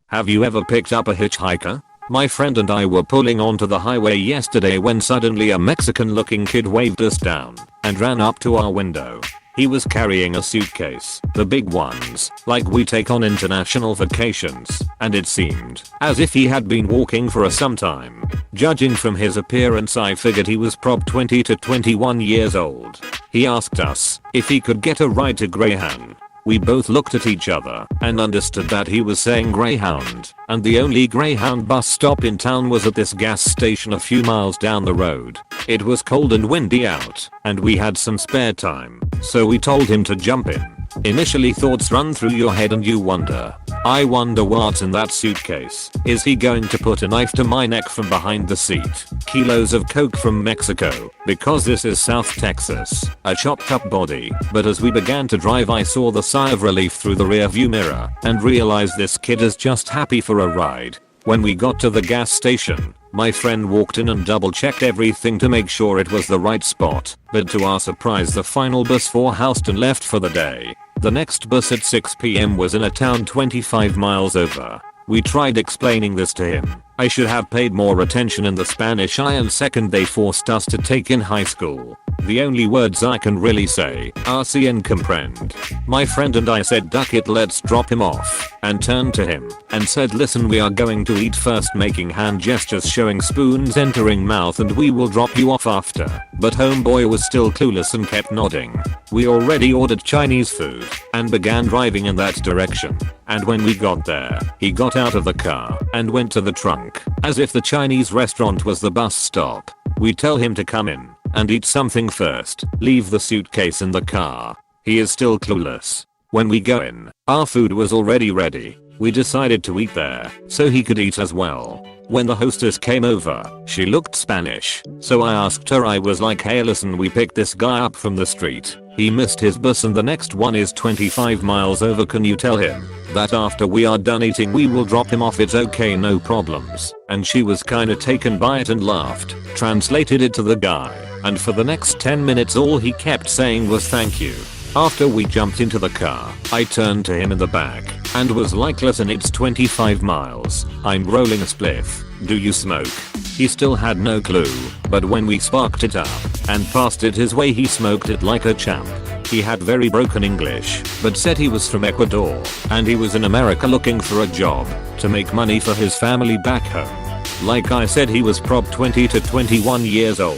Have you ever picked up a hitchhiker? My friend and I were pulling onto the highway yesterday when suddenly a Mexican looking kid waved us down and ran up to our window. He was carrying a suitcase, the big ones, like we take on international vacations, and it seemed as if he had been walking for some time. Judging from his appearance, I figured he was prob 20 to 21 years old. He asked us if he could get a ride to Greyhound. We both looked at each other and understood that he was saying Greyhound, and the only Greyhound bus stop in town was at this gas station a few miles down the road. It was cold and windy out, and we had some spare time, so we told him to jump in. Initially thoughts run through your head and you wonder, I wonder what's in that suitcase. Is he going to put a knife to my neck from behind the seat? Kilos of coke from Mexico, because this is South Texas. A chopped up body. But as we began to drive, I saw the sigh of relief through the rear view mirror and realized this kid is just happy for a ride. When we got to the gas station, my friend walked in and double checked everything to make sure it was the right spot, but to our surprise the final bus for Houston left for the day. The next bus at 6 p.m. was in a town 25 miles over. We tried explaining this to him. I should have paid more attention in the Spanish and second they forced us to take in high school. The only words I can really say are si and comprend. My friend and I said duck it, let's drop him off, and turned to him and said listen, we are going to eat first, making hand gestures showing spoons entering mouth, and we will drop you off after. But homeboy was still clueless and kept nodding. We already ordered Chinese food and began driving in that direction. And when we got there, he got out of the car and went to the trunk, as if the Chinese restaurant was the bus stop. We tell him to come in and eat something first, leave the suitcase in the car. He is still clueless. When we go in, our food was already ready. We decided to eat there, so he could eat as well. When the hostess came over, she looked Spanish, so I asked her, I was like, hey listen, we picked this guy up from the street. He missed his bus and the next one is 25 miles over, can you tell him that after we are done eating we will drop him off? It's okay, no problems. And she was kinda taken by it and laughed, translated it to the guy, and for the next 10 minutes all he kept saying was thank you. After we jumped into the car, I turned to him in the back and was like, listen, it's 25 miles. I'm rolling a spliff. Do you smoke? He still had no clue, but when we sparked it up and passed it his way, he smoked it like a champ. He had very broken English, but said he was from Ecuador and he was in America looking for a job to make money for his family back home. Like I said, he was prob 20 to 21 years old.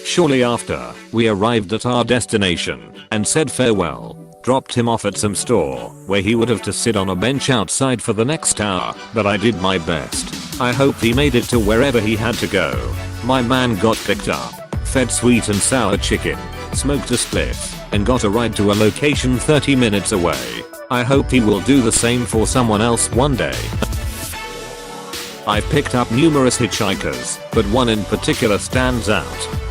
Shortly after, we arrived at our destination and said farewell, dropped him off at some store where he would have to sit on a bench outside for the next hour, but I did my best. I hope he made it to wherever he had to go. My man got picked up, fed sweet and sour chicken, smoked a spliff, and got a ride to a location 30 minutes away. I hope he will do the same for someone else one day. I've picked up numerous hitchhikers, but one in particular stands out.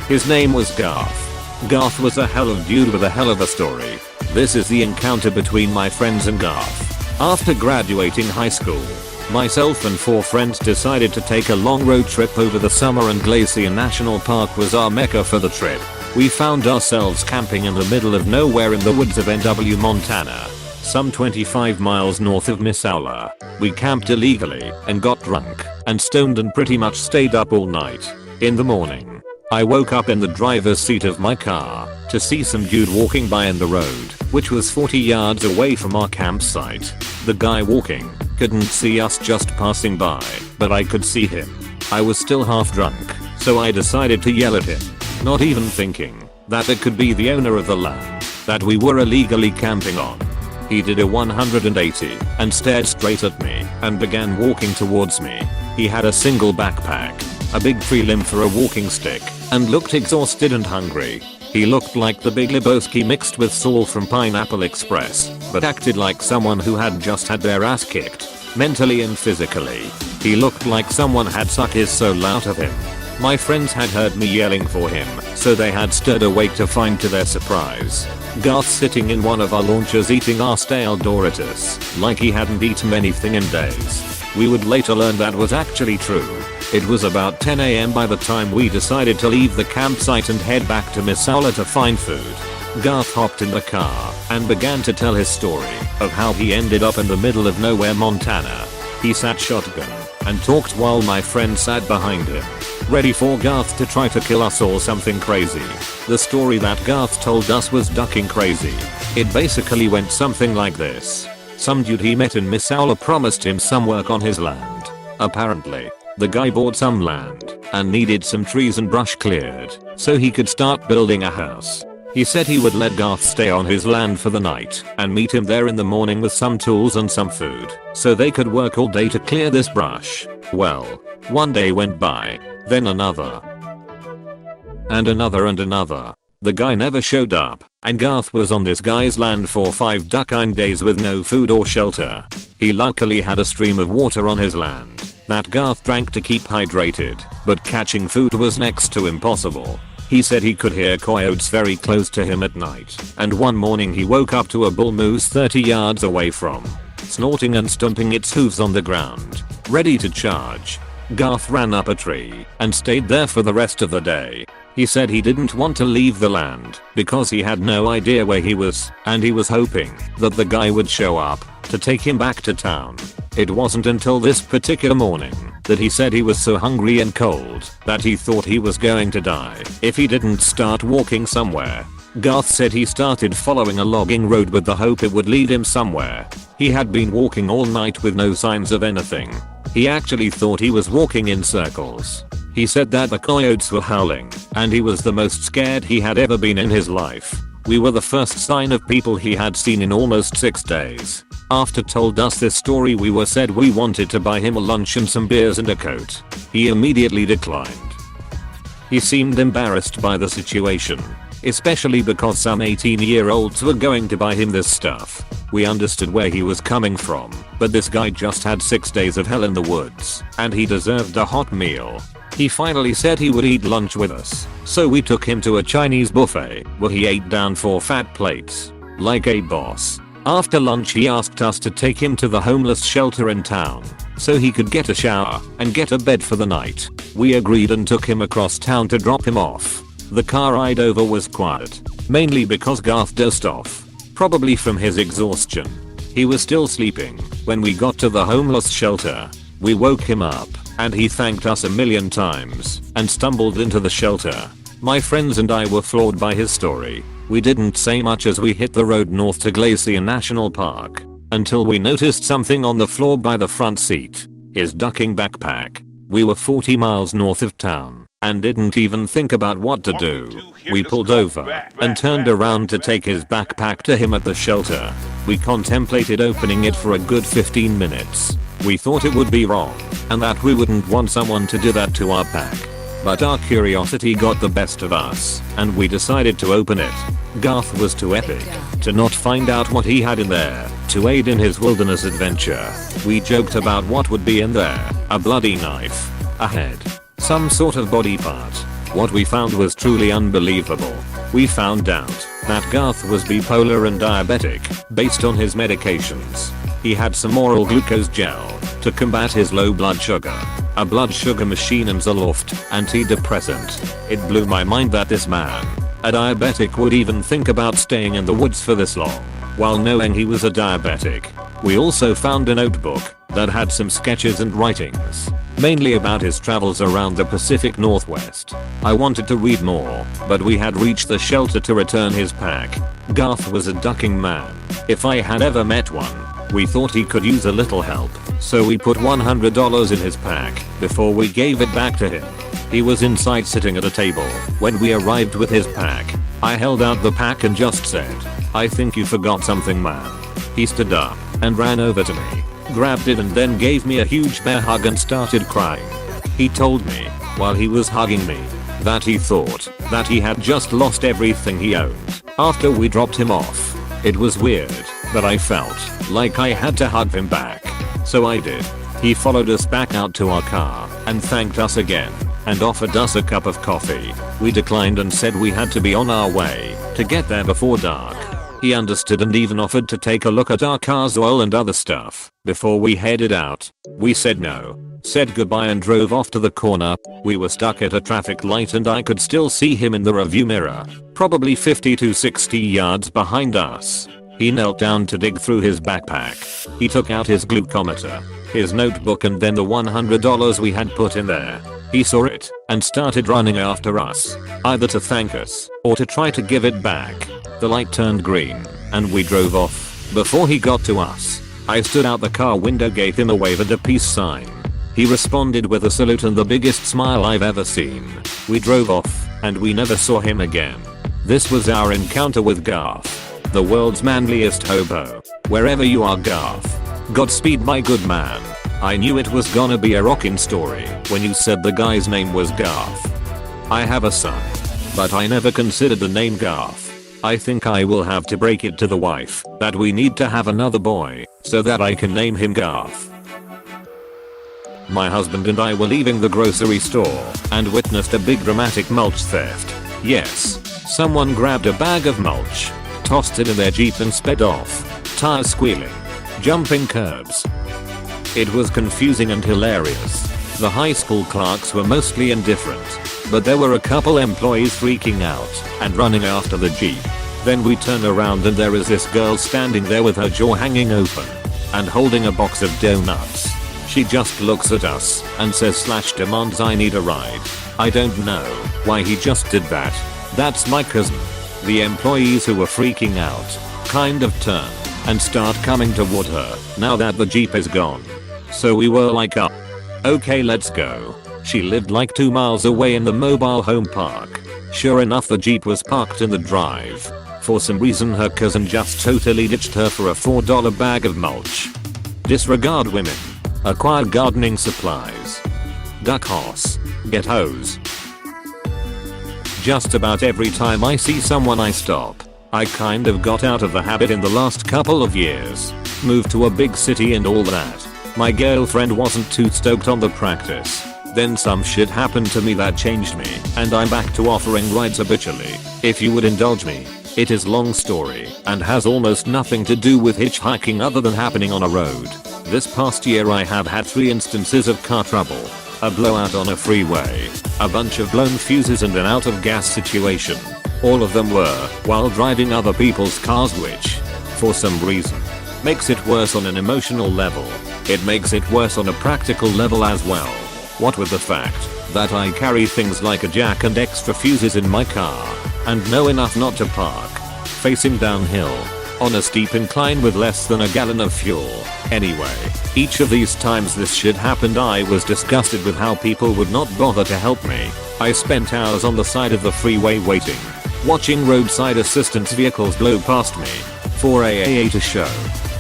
His name was Garth. Garth was a hell of dude with a hell of a story. This is the encounter between my friends and Garth. After graduating high school, myself and 4 friends decided to take a long road trip over the summer, and Glacier National Park was our mecca for the trip. We found ourselves camping in the middle of nowhere in the woods of NW, Montana, some 25 miles north of Missoula. We camped illegally and got drunk and stoned and pretty much stayed up all night. In the morning, I woke up in the driver's seat of my car to see some dude walking by in the road, which was 40 yards away from our campsite. The guy walking couldn't see us just passing by, but I could see him. I was still half drunk, so I decided to yell at him, not even thinking that it could be the owner of the land that we were illegally camping on. He did a 180 and stared straight at me and began walking towards me. He had a single backpack, a big tree limb for a walking stick, and looked exhausted and hungry. He looked like the Big Lebowski mixed with Saul from Pineapple Express, but acted like someone who had just had their ass kicked, mentally and physically. He looked like someone had sucked his soul out of him. My friends had heard me yelling for him, so they had stirred awake to find, to their surprise, Garth sitting in one of our launchers eating our stale Doritos, like he hadn't eaten anything in days. We would later learn that was actually true. It was about 10 AM by the time we decided to leave the campsite and head back to Missoula to find food. Garth hopped in the car and began to tell his story of how he ended up in the middle of nowhere, Montana. He sat shotgun and talked while my friend sat behind him, ready for Garth to try to kill us or something crazy. The story that Garth told us was ducking crazy. It basically went something like this. Some dude he met in Missoula promised him some work on his land. Apparently, the guy bought some land and needed some trees and brush cleared so he could start building a house. He said he would let Garth stay on his land for the night and meet him there in the morning with some tools and some food so they could work all day to clear this brush. Well, one day went by, then another, and another and another. The guy never showed up, and Garth was on this guy's land for 5 duck-eyed days with no food or shelter. He luckily had a stream of water on his land that Garth drank to keep hydrated, but catching food was next to impossible. He said he could hear coyotes very close to him at night, and one morning he woke up to a bull moose 30 yards away from, snorting and stomping its hooves on the ground, ready to charge. Garth ran up a tree and stayed there for the rest of the day. He said he didn't want to leave the land because he had no idea where he was, and he was hoping that the guy would show up to take him back to town. It wasn't until this particular morning that he said he was so hungry and cold that he thought he was going to die if he didn't start walking somewhere. Garth said he started following a logging road with the hope it would lead him somewhere. He had been walking all night with no signs of anything. He actually thought he was walking in circles. He said that the coyotes were howling, and he was the most scared he had ever been in his life. We were the first sign of people he had seen in almost 6 days. After told us this story we said we wanted to buy him a lunch and some beers and a coat. He immediately declined. He seemed embarrassed by the situation, especially because some 18-year-olds were going to buy him this stuff. We understood where he was coming from, but this guy just had 6 days of hell in the woods, and he deserved a hot meal. He finally said he would eat lunch with us, so we took him to a Chinese buffet where he ate down 4 fat plates, like a boss. After lunch he asked us to take him to the homeless shelter in town so he could get a shower and get a bed for the night. We agreed and took him across town to drop him off. The car ride over was quiet, mainly because Garth dozed off, probably from his exhaustion. He was still sleeping when we got to the homeless shelter. We woke him up, and he thanked us a million times and stumbled into the shelter. My friends and I were floored by his story. We didn't say much as we hit the road north to Glacier National Park until we noticed something on the floor by the front seat. His ducking backpack. We were 40 miles north of town and didn't even think about what to do. We pulled over and turned around to take his backpack to him at the shelter. We contemplated opening it for a good 15 minutes. We thought it would be wrong and that we wouldn't want someone to do that to our pack. But our curiosity got the best of us, and we decided to open it. Garth was too epic to not find out what he had in there to aid in his wilderness adventure. We joked about what would be in there: a bloody knife, a head, some sort of body part. What we found was truly unbelievable. We found out that Garth was bipolar and diabetic based on his medications. He had some oral glucose gel to combat his low blood sugar, a blood sugar machine and Zoloft antidepressant. It blew my mind that this man, a diabetic, would even think about staying in the woods for this long while knowing he was a diabetic. We also found a notebook that had some sketches and writings, mainly about his travels around the Pacific Northwest. I wanted to read more, but we had reached the shelter to return his pack. Garth was a ducking man. If I had ever met one, we thought he could use a little help, so we put $100 in his pack before we gave it back to him. He was inside sitting at a table when we arrived with his pack. I held out the pack and just said, "I think you forgot something, man." He stood up and ran over to me, grabbed it and then gave me a huge bear hug and started crying. He told me, while he was hugging me, that he thought that he had just lost everything he owned after we dropped him off. It was weird, but I felt like I had to hug him back, so I did. He followed us back out to our car and thanked us again and offered us a cup of coffee. We declined and said we had to be on our way to get there before dark. He understood and even offered to take a look at our car's oil and other stuff before we headed out. We said no, said goodbye and drove off to the corner. We were stuck at a traffic light and I could still see him in the rearview mirror, probably 50 to 60 yards behind us. He knelt down to dig through his backpack. He took out his glucometer his notebook and then the $100 we had put in there. He saw it and started running after us, either to thank us or to try to give it back. The light turned green and we drove off. Before he got to us, I stood out the car window, gave him a wave and a peace sign. He responded with a salute and the biggest smile I've ever seen. We drove off and we never saw him again. This was our encounter with Garth, the world's manliest hobo. Wherever you are, Garth, Godspeed my good man. I knew it was gonna be a rockin' story when you said the guy's name was Garth. I have a son, but I never considered the name Garth. I think I will have to break it to the wife that we need to have another boy so that I can name him Garth. My husband and I were leaving the grocery store and witnessed a big dramatic mulch theft. Yes, someone grabbed a bag of mulch, tossed it in their Jeep and sped off, tires squealing, jumping curbs. It was confusing and hilarious. The high school clerks were mostly indifferent, but there were a couple employees freaking out and running after the Jeep. Then we turn around and there is this girl standing there with her jaw hanging open and holding a box of donuts. She just looks at us and says / demands I need a ride. I don't know why he just did that. That's my cousin. The employees who were freaking out kind of turn and start coming toward her now that the Jeep is gone. So we were like, okay, let's go. She lived like 2 miles away in the mobile home park. Sure enough, the Jeep was parked in the drive. For some reason her cousin just totally ditched her for a $4 bag of mulch. Disregard women. Acquire gardening supplies. Duck horse. Get hose. Just about every time I see someone I stop. I kind of got out of the habit in the last couple of years. Moved to a big city and all that. My girlfriend wasn't too stoked on the practice. Then some shit happened to me that changed me, and I'm back to offering rides habitually. If you would indulge me. It is long story and has almost nothing to do with hitchhiking other than happening on a road. This past year I have had 3 instances of car trouble. A blowout on a freeway, a bunch of blown fuses and an out of gas situation. All of them were while driving other people's cars, which, for some reason, makes it worse on an emotional level. It makes it worse on a practical level as well. What with the fact that I carry things like a jack and extra fuses in my car, and know enough not to park facing downhill on a steep incline with less than a gallon of fuel. Anyway, each of these times this shit happened I was disgusted with how people would not bother to help me. I spent hours on the side of the freeway waiting, watching roadside assistance vehicles blow past me for AAA to show.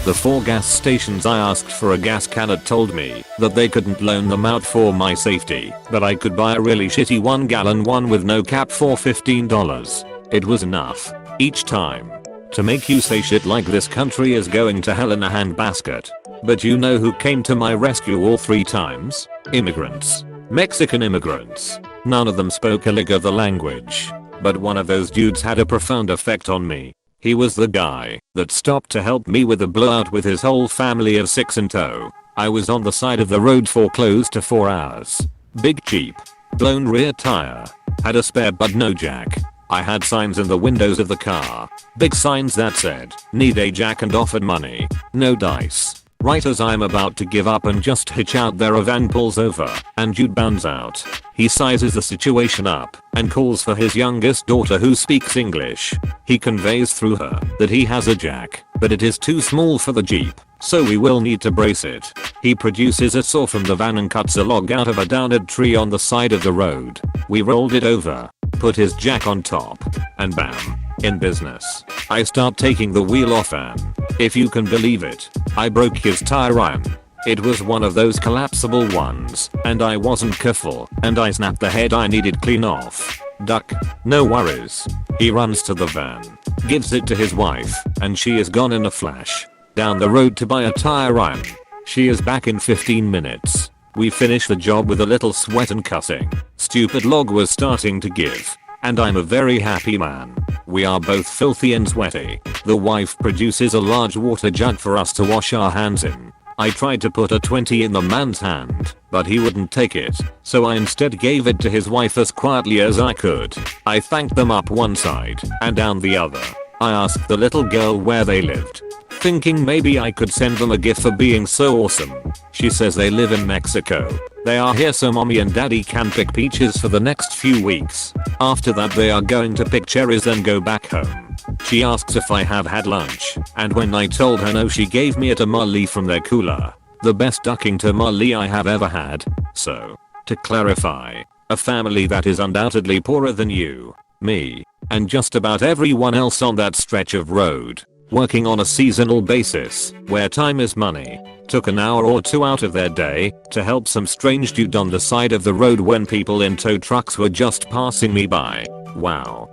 The 4 gas stations I asked for a gas can at told me that they couldn't loan them out for my safety, but I could buy a really shitty 1-gallon one with no cap for $15. It was enough each time to make you say shit like this country is going to hell in a handbasket. But you know who came to my rescue all 3 times? Immigrants. Mexican immigrants. None of them spoke a lick of the language, but one of those dudes had a profound effect on me. He was the guy that stopped to help me with a blowout with his whole family of 6 in tow. I was on the side of the road for close to 4 hours. Big Jeep. Blown rear tire. Had a spare but no jack. I had signs in the windows of the car. Big signs that said, need a jack and offered money. No dice. Right as I'm about to give up and just hitch out there, a van pulls over and Jude bounds out. He sizes the situation up and calls for his youngest daughter who speaks English. He conveys through her that he has a jack, but it is too small for the Jeep, so we will need to brace it. He produces a saw from the van and cuts a log out of a downed tree on the side of the road. We rolled it over, put his jack on top, and bam, in business. I start taking the wheel off and, if you can believe it, I broke his tire iron. It was one of those collapsible ones, and I wasn't careful, and I snapped the head I needed clean off. Duck. No worries. He runs to the van, gives it to his wife, and she is gone in a flash. Down the road to buy a tire iron. She is back in 15 minutes. We finish the job with a little sweat and cussing. Stupid log was starting to give, and I'm a very happy man. We are both filthy and sweaty. The wife produces a large water jug for us to wash our hands in. I tried to put a 20 in the man's hand, but he wouldn't take it, so I instead gave it to his wife as quietly as I could. I thanked them up one side and down the other. I asked the little girl where they lived. thinking maybe I could send them a gift for being so awesome. She says they live in Mexico. They are here so mommy and daddy can pick peaches for the next few weeks. After that they are going to pick cherries then go back home. She asks if I have had lunch, and when I told her no she gave me a tamale from their cooler. The best ducking tamale I have ever had. So, to clarify, a family that is undoubtedly poorer than you, me, and just about everyone else on that stretch of road, working on a seasonal basis, where time is money, took an hour or two out of their day to help some strange dude on the side of the road when people in tow trucks were just passing me by. Wow.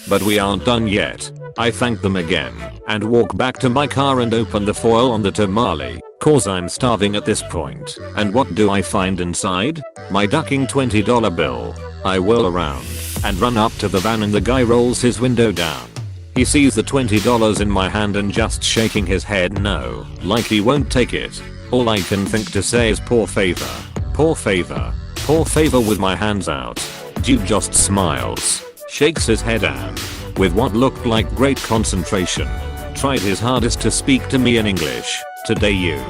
But we aren't done yet. I thank them again and walk back to my car and open the foil on the tamale, cause I'm starving at this point. And what do I find inside? My ducking $20 bill. I whirl around and run up to the van and the guy rolls his window down. He sees the $20 in my hand and just shaking his head no, like he won't take it. All I can think to say is poor favor, poor favor, poor favor with my hands out. Dude just smiles, shakes his head and, with what looked like great concentration, tried his hardest to speak to me in English. Today you.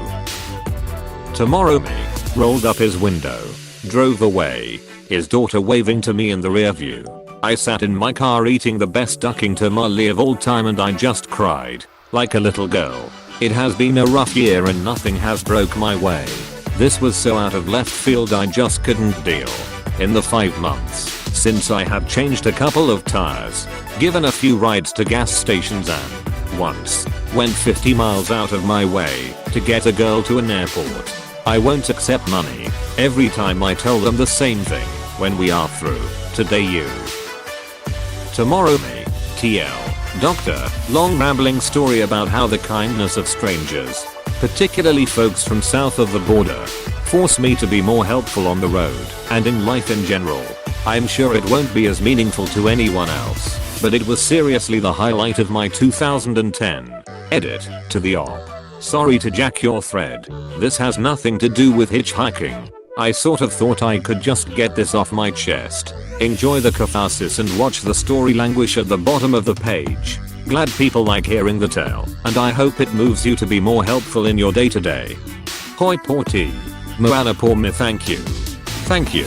Tomorrow me. Rolled up his window. Drove away. His daughter waving to me in the rear view. I sat in my car eating the best ducking tamale of all time and I just cried. Like a little girl. It has been a rough year and nothing has broke my way. This was so out of left field I just couldn't deal. In the 5 months since I have changed a couple of tires, given a few rides to gas stations and once went 50 miles out of my way to get a girl to an airport. I won't accept money every time I tell them the same thing when we are through. Today you. Tomorrow me. TL. Doctor. Long rambling story about how the kindness of strangers, particularly folks from south of the border, force me to be more helpful on the road and in life in general. I'm sure it won't be as meaningful to anyone else, but it was seriously the highlight of my 2010. Edit. To the op. Sorry to jack your thread. This has nothing to do with hitchhiking. I sort of thought I could just get this off my chest, enjoy the catharsis and watch the story languish at the bottom of the page. Glad people like hearing the tale, and I hope it moves you to be more helpful in your day to day. Hoi porti. Moana por me thank you. Thank you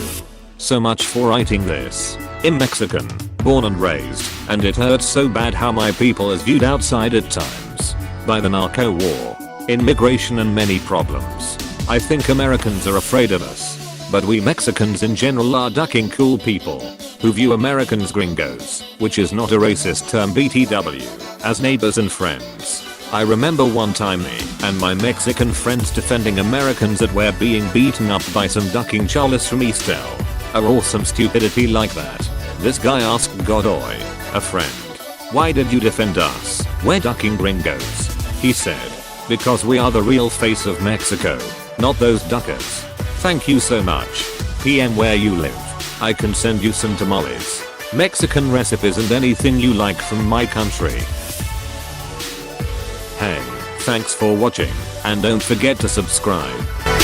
so much for writing this. I'm Mexican, born and raised, and it hurts so bad how my people is viewed outside at times. By the narco war, immigration and many problems. I think Americans are afraid of us. But we Mexicans in general are ducking cool people who view Americans gringos, which is not a racist term BTW, as neighbors and friends. I remember one time me and my Mexican friends defending Americans that were being beaten up by some ducking charlas from East L. Or some stupidity like that. This guy asked Godoy, a friend, why did you defend us? We're ducking gringos. He said, because we are the real face of Mexico, not those duckers. Thank you so much. PM where you live. I can send you some tamales, Mexican recipes and anything you like from my country. Hey, thanks for watching, and don't forget to subscribe.